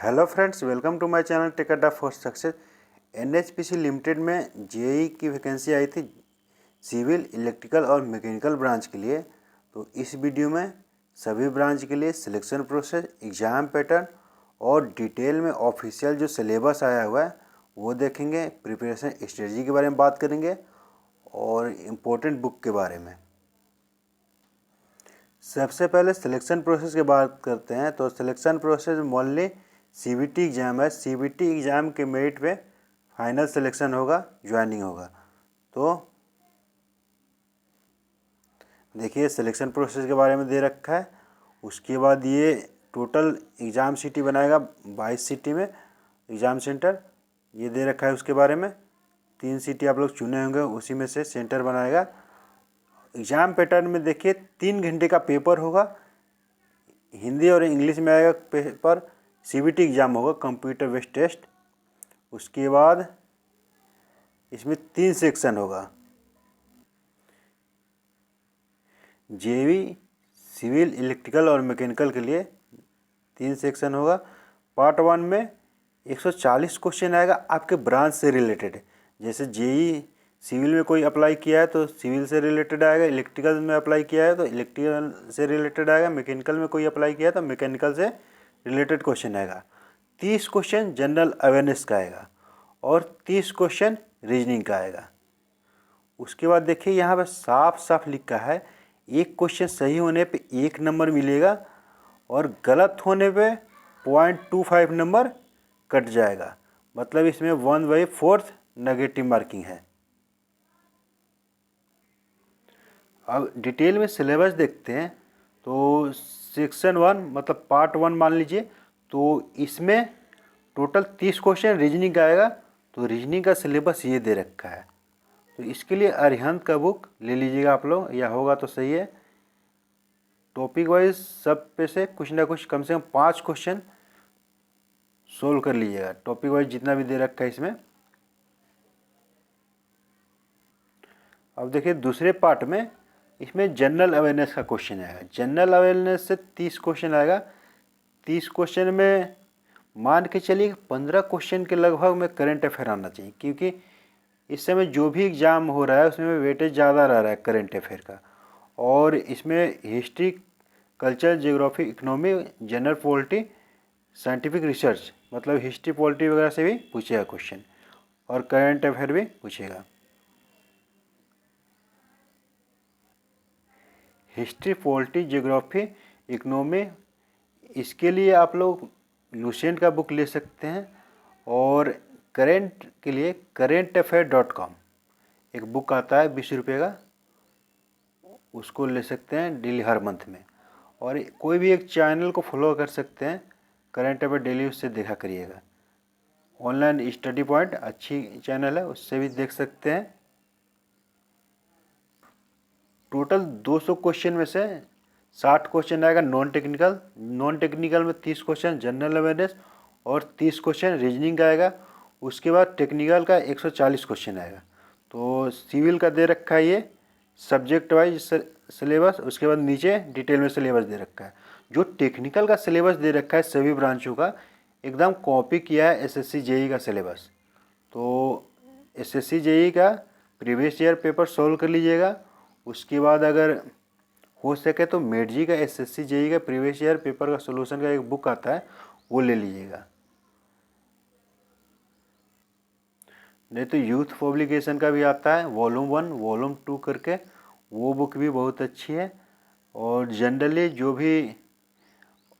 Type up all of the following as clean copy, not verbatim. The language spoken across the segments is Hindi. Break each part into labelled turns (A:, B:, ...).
A: Hello friends, welcome to my channel tech Adda for success. NHPC limited में जेई की वैकेंसी आई थी सिविल, इलेक्ट्रिकल और मैकेनिकल ब्रांच के लिए। तो इस वीडियो में सभी ब्रांच के लिए सिलेक्शन प्रोसेस, एग्ज़ाम पैटर्न और डिटेल में ऑफिशियल जो सिलेबस आया हुआ है वो देखेंगे। प्रिपरेशन स्ट्रेटजी के बारे में बात करेंगे और इम्पोर्टेंट बुक के बारे में। सबसे पहले सिलेक्शन प्रोसेस की बात करते हैं। तो selection process only CBT exam है। सीबीटी एग्ज़ाम के मेरिट पे फाइनल सिलेक्शन होगा, ज्वाइनिंग होगा। तो देखिए सिलेक्शन प्रोसेस के बारे में दे रखा है। उसके बाद ये टोटल एग्ज़ाम सिटी बनाएगा 22 सिटी में एग्ज़ाम सेंटर ये दे रखा है। उसके बारे में 3 सिटी आप लोग चुने होंगे, उसी में से सेंटर बनाएगा। एग्ज़ाम पैटर्न में देखिए 3 घंटे का पेपर होगा, हिंदी और इंग्लिश में आएगा पेपर। सीबीटी एग्ज़ाम होगा, कंप्यूटर बेस्ड टेस्ट। उसके बाद इसमें 3 सेक्शन होगा। जेवी, सिविल, इलेक्ट्रिकल और मैकेनिकल के लिए 3 सेक्शन होगा। पार्ट 1 में 140 क्वेश्चन आएगा आपके ब्रांच से रिलेटेड। जैसे जेई सिविल में कोई अप्लाई किया है तो सिविल से रिलेटेड आएगा, इलेक्ट्रिकल में अप्लाई किया है तो इलेक्ट्रिकल से रिलेटेड आएगा, मैकेनिकल में कोई अप्लाई किया है तो मैकेनिकल से रिलेटेड क्वेश्चन आएगा। 30 क्वेश्चन जनरल अवेयरनेस का आएगा और 30 क्वेश्चन रीजनिंग का आएगा। उसके बाद देखिए यहाँ पर साफ साफ लिखा है, एक क्वेश्चन सही होने पे 1 नंबर मिलेगा और गलत होने पे 0.25 नंबर कट जाएगा। मतलब इसमें 1/4 नेगेटिव मार्किंग है। अब डिटेल में सिलेबस देखते हैं। तो सेक्शन 1 मतलब पार्ट 1 मान लीजिए, तो इसमें टोटल 30 क्वेश्चन रीजनिंग का आएगा। तो रीजनिंग का सिलेबस ये दे रखा है। तो इसके लिए अरिहंत का बुक ले लीजिएगा आप लोग, या होगा तो सही है। टॉपिक वाइज सब पे से कुछ ना कुछ कम से कम 5 क्वेश्चन सोल्व कर लीजिएगा, टॉपिक वाइज जितना भी दे रखा है इसमें। अब देखिए दूसरे पार्ट में इसमें जनरल अवेयरनेस का क्वेश्चन आएगा। जनरल अवेयरनेस से 30 क्वेश्चन आएगा। 30 क्वेश्चन में मान के चलिए 15 क्वेश्चन के लगभग में करंट अफेयर आना चाहिए, क्योंकि इस समय जो भी एग्ज़ाम हो रहा है उसमें वेटेज ज़्यादा रह रहा है करंट अफेयर का। और इसमें history, culture, geography, economy, general polity, scientific research मतलब हिस्ट्री पॉलिटी वगैरह से भी पूछेगा क्वेश्चन और करंट अफेयर भी पूछेगा। हिस्ट्री, पॉलिटी, ज्योग्राफी, इकोनॉमी, इसके लिए आप लोग लुसेंट का बुक ले सकते हैं। और करेंट के लिए currentaffair.com एक बुक आता है 20 रुपये का, उसको ले सकते हैं डेली हर मंथ में। और कोई भी एक चैनल को फॉलो कर सकते हैं, करंट अफेयर डेली, उससे देखा करिएगा। ऑनलाइन स्टडी पॉइंट अच्छी चैनल है, उससे भी देख सकते हैं। टोटल 200 क्वेश्चन में से 60 क्वेश्चन आएगा नॉन टेक्निकल। नॉन टेक्निकल में 30 क्वेश्चन जनरल अवेयरनेस और 30 क्वेश्चन रीजनिंग का आएगा। उसके बाद टेक्निकल का 140 क्वेश्चन आएगा। तो सिविल का दे रखा है ये सब्जेक्ट वाइज सिलेबस। उसके बाद नीचे डिटेल में सिलेबस दे रखा है। जो टेक्निकल का सिलेबस दे रखा है सभी ब्रांचों का एकदम कॉपी किया है एसएससी जेई का सिलेबस। तो एसएससी जेई का प्रीवियस ईयर पेपर सॉल्व कर लीजिएगा। उसके बाद अगर हो सके तो मेडजी का एसएससी जेई का प्रीवियस ईयर पेपर का सॉल्यूशन का एक बुक आता है, वो ले लीजिएगा। नहीं तो यूथ पब्लिकेशन का भी आता है वॉल्यूम 1 वॉल्यूम 2 करके, वो बुक भी बहुत अच्छी है। और जनरली जो भी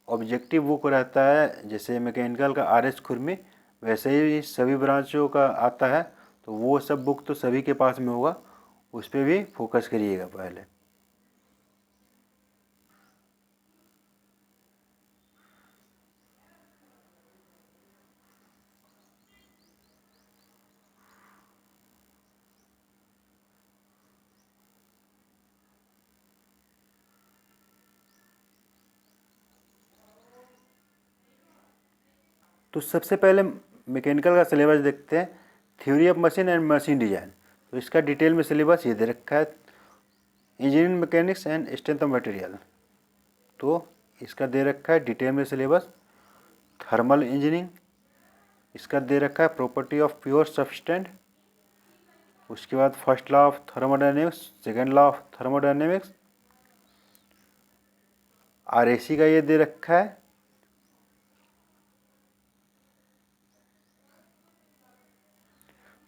A: ऑब्जेक्टिव बुक रहता है जैसे मैकेनिकल का आर एस खुरमी, वैसे ही सभी ब्रांचों का आता है। तो वो सब बुक तो सभी के पास में होगा, उस पर भी फोकस करिएगा पहले। तो सबसे पहले मैकेनिकल का सिलेबस देखते हैं, theory of machine and machine design. तो इसका डिटेल में सिलेबस ये दे रखा है, engineering mechanics and strength of material. तो इसका दे रखा है डिटेल में सिलेबस। थर्मल इंजीनियरिंग, इसका दे रखा है प्रॉपर्टी ऑफ प्योर सब्सटेंट। उसके बाद first law of thermodynamics, second law of thermodynamics. RAC का ये दे रखा है,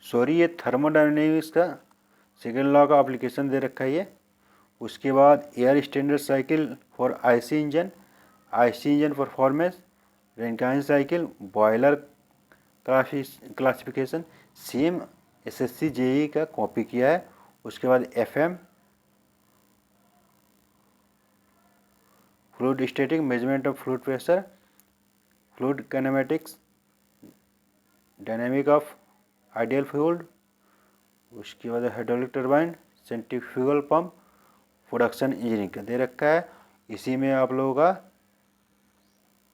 A: सॉरी ये थर्मोडायनेमिक्स का सेकेंड लॉ का एप्लीकेशन दे रखा है ये। उसके बाद air standard cycle for IC engine, IC engine performance, Rankine cycle, boiler classification, same SSC JE का कॉपी किया है। उसके बाद FM, fluid static, measurement of fluid pressure, fluid kinematics, dynamic of ideal fluid. उसके बाद hydraulic turbine, centrifugal pump, production engineering का दे रखा है। इसी में आप लोगों का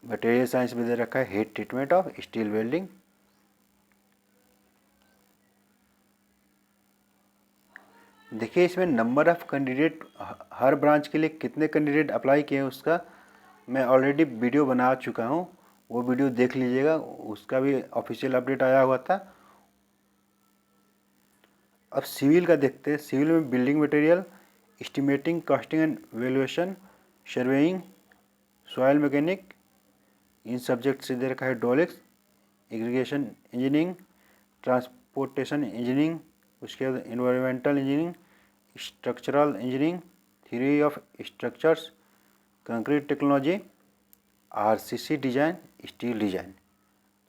A: मटेरियल साइंस में दे रखा है heat treatment of steel welding. देखिए इसमें number of candidate her branch के लिए कितने कैंडिडेट अप्लाई किए हैं उसका मैं ऑलरेडी वीडियो बना चुका हूँ, वो वीडियो देख लीजिएगा, उसका भी ऑफिशियल अपडेट आया हुआ था। अब सिविल का देखते हैं। सिविल में building material, estimating, costing and valuation, surveying, soil mechanic, in subject से दे रखा है hydraulics, irrigation engineering, transportation engineering. उसके बाद environmental engineering, structural engineering, theory of structures, concrete technology, RCC design, steel design.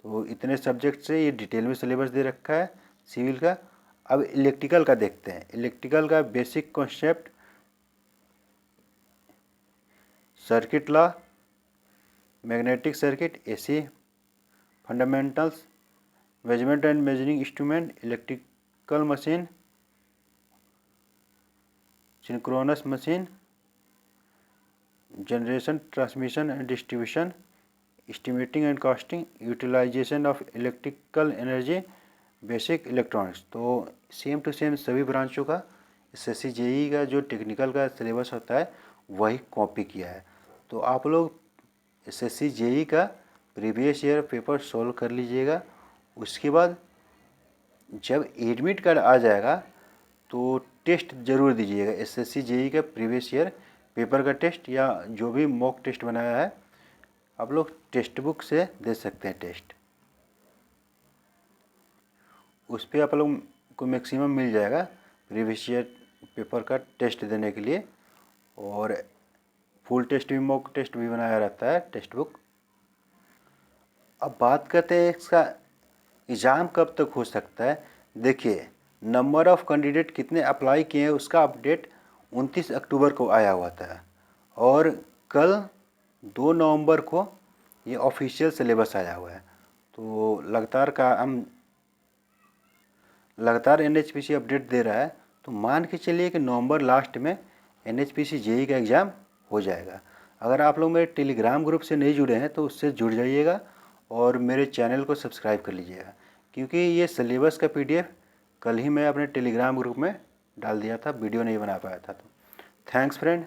A: तो इतने सब्जेक्ट से ये डिटेल में सिलेबस दे रखा है सिविल का। अब इलेक्ट्रिकल का देखते हैं। इलेक्ट्रिकल का basic concept, circuit law, magnetic circuit, AC fundamentals, measurement and measuring instrument, electrical machine, synchronous machine, generation, transmission and distribution, estimating and costing, utilisation of electrical energy, basic electronics. तो सेम टू सेम सभी ब्रांचों का एसएससी जेई का जो टेक्निकल का सिलेबस होता है वही कॉपी किया है। तो आप लोग एसएससी जेई का प्रीवियस ईयर पेपर सॉल्व कर लीजिएगा। उसके बाद जब एडमिट कार्ड आ जाएगा तो टेस्ट ज़रूर दीजिएगा। एसएससी जेई का प्रीवियस ईयर पेपर का टेस्ट या जो भी मॉक टेस्ट बनाया है आप लोग टेक्स्ट बुक से दे सकते हैं टेस्ट, उस पर आप लोग को मैक्सिमम मिल जाएगा प्रीवियस ईयर पेपर का टेस्ट देने के लिए। और फुल टेस्ट भी, मॉक टेस्ट भी बनाया रहता है टेक्स्ट बुक। अब बात करते हैं इसका एग्ज़ाम कब तक हो सकता है। देखिए नंबर ऑफ़ कैंडिडेट कितने अप्लाई किए हैं उसका अपडेट 29 अक्टूबर को आया हुआ था और कल 2 नवंबर को ये ऑफिशियल सिलेबस आया हुआ है। तो लगातार एनएचपीसी अपडेट दे रहा है, तो मान के चलिए कि नवंबर लास्ट में एनएचपीसी जेई का एग्ज़ाम हो जाएगा। अगर आप लोग मेरे टेलीग्राम ग्रुप से नहीं जुड़े हैं तो उससे जुड़ जाइएगा और मेरे चैनल को सब्सक्राइब कर लीजिएगा, क्योंकि ये सिलेबस का पीडीएफ कल ही मैं अपने टेलीग्राम ग्रुप में डाल दिया था, वीडियो नहीं बना पाया था। तो थैंक्स फ्रेंड।